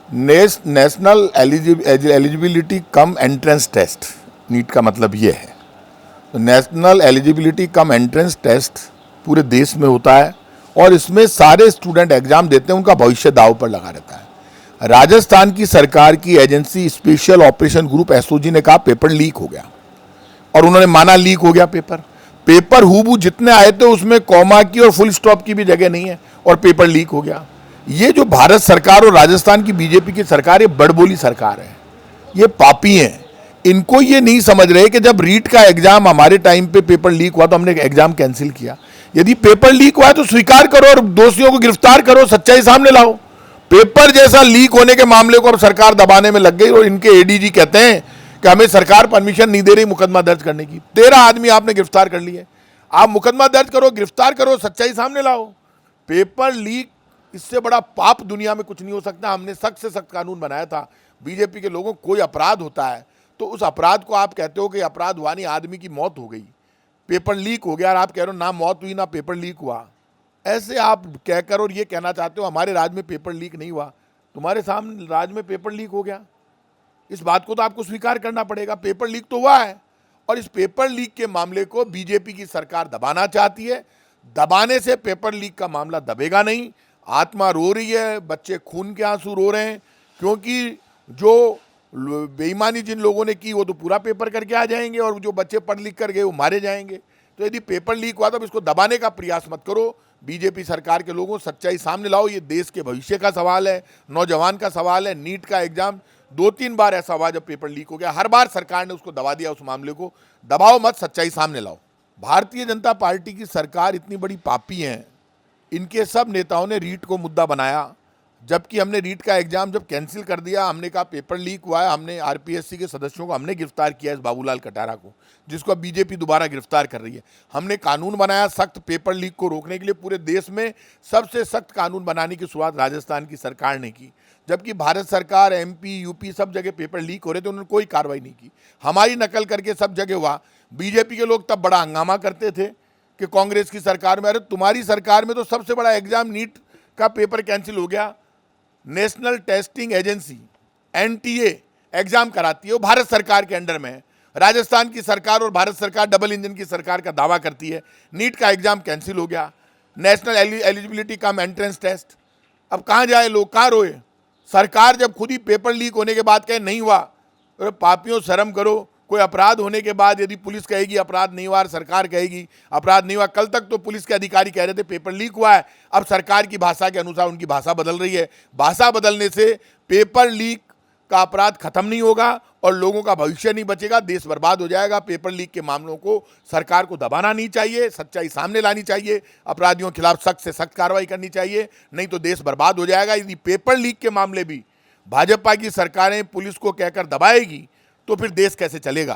National eligibility cum entrance test, NEET का मतलब ये है। तो national eligibility cum entrance test पूरे देश में होता है और इसमें सारे स्टूडेंट एग्जाम देते हैं, उनका भविष्य दांव पर लगा रहता है। राजस्थान की सरकार की agency special operation group SOG ने कहा पेपर लीक हो गया और उन्होंने माना लीक हो गया। पेपर हूबहू जितने आए थे उसमें कॉमा की और फुल स्टॉप की भी जगह नहीं है और पेपर लीक हो गया। ये जो भारत सरकार और राजस्थान की बीजेपी की सरकार, ये बड़बोली सरकार है, ये पापी हैं। इनको ये नहीं समझ रहे कि जब रीट का एग्जाम हमारे टाइम पे पेपर लीक हुआ तो हमने एग्जाम कैंसिल किया। यदि पेपर लीक हुआ है तो स्वीकार करो और दोषियों को गिरफ्तार करो, सच्चाई सामने लाओ। पेपर जैसा लीक होने के मामले को अब सरकार दबाने में लग गई और इनके एडीजी कहते हैं कि हमें सरकार परमिशन नहीं दे रही मुकदमा दर्ज करने की। 13 आदमी आपने गिरफ्तार कर लिए, आप मुकदमा दर्ज करो, गिरफ्तार करो, सच्चाई सामने लाओ। पेपर लीक, इससे बड़ा पाप दुनिया में कुछ नहीं हो सकता। हमने सख्त से सख्त कानून बनाया था। बीजेपी के लोगों को कोई अपराध होता है तो उस अपराध को आप कहते हो कि अपराध हुआ नहीं, आदमी की मौत हो गई, पेपर लीक हो गया और आप कह रहे हो ना मौत हुई ना पेपर लीक हुआ। ऐसे आप कहकर और ये कहना चाहते हो हमारे राज्य में पेपर लीक नहीं हुआ। तुम्हारे सामने राज्य में पेपर लीक हो गया, इस बात को तो आपको स्वीकार करना पड़ेगा। पेपर लीक तो हुआ है और इस पेपर लीक के मामले को बीजेपी की सरकार दबाना चाहती है। दबाने से पेपर लीक का मामला दबेगा नहीं। आत्मा रो रही है, बच्चे खून के आंसू रो रहे हैं, क्योंकि जो बेईमानी जिन लोगों ने की वो तो पूरा पेपर करके आ जाएंगे और जो बच्चे पढ़ लिख कर गए वो मारे जाएंगे। तो यदि पेपर लीक हुआ तो इसको दबाने का प्रयास मत करो। बीजेपी सरकार के लोगों, सच्चाई सामने लाओ। ये देश के भविष्य का सवाल है, नौजवान का सवाल है। नीट का एग्जाम 2-3 बार ऐसा हुआ जब पेपर लीक हो गया, हर बार सरकार ने उसको दबा दिया। उस मामले को दबाओ मत, सच्चाई सामने लाओ। भारतीय जनता पार्टी की सरकार इतनी बड़ी पापी है, इनके सब नेताओं ने रीट को मुद्दा बनाया, जबकि हमने रीट का एग्जाम जब कैंसिल कर दिया, हमने कहा पेपर लीक हुआ है, हमने आरपीएससी के सदस्यों को हमने गिरफ्तार किया, इस बाबूलाल कटारा को, जिसको अब बीजेपी दोबारा गिरफ्तार कर रही है। हमने कानून बनाया सख्त पेपर लीक को रोकने के लिए। पूरे देश में सबसे सख्त कानून बनाने की शुरुआत राजस्थान की सरकार ने की, जबकि भारत सरकार, एमपी, यूपी सब जगह पेपर लीक हो रहे थे, उन्होंने कोई कार्रवाई नहीं की। हमारी नकल करके सब जगह हुआ। बीजेपी के लोग तब बड़ा हंगामा करते थे कि कांग्रेस की सरकार में, अरे तुम्हारी सरकार में तो सबसे बड़ा एग्जाम नीट का पेपर कैंसिल हो गया। National testing agency NTA exam कराती है, वो भारत सरकार के अंडर में है। राजस्थान की सरकार और भारत सरकार डबल इंजन की सरकार का दावा करती है। नीट का एग्जाम कैंसिल हो गया, national eligibility cum entrance test. अब कहाँ जाए लोग, कहाँ रोए? सरकार जब खुद ही पेपर लीक होने के बाद कहे नहीं हुआ, अरे पापियों शर्म करो। कोई अपराध होने के बाद यदि पुलिस कहेगी अपराध नहीं हुआ, सरकार कहेगी अपराध नहीं हुआ। कल तक तो पुलिस के अधिकारी कह रहे थे पेपर लीक हुआ है, अब सरकार की भाषा के अनुसार उनकी भाषा बदल रही है। भाषा बदलने से पेपर लीक का अपराध खत्म नहीं होगा और लोगों का भविष्य नहीं बचेगा, देश बर्बाद हो जाएगा। पेपर लीक के मामलों को सरकार को दबाना नहीं चाहिए, सच्चाई सामने लानी चाहिए, अपराधियों के खिलाफ सख्त से सख्त कार्रवाई करनी चाहिए, नहीं तो देश बर्बाद हो जाएगा। यदि पेपर लीक के मामले भी भाजपा की सरकारें पुलिस को कहकर दबाएगी तो फिर देश कैसे चलेगा?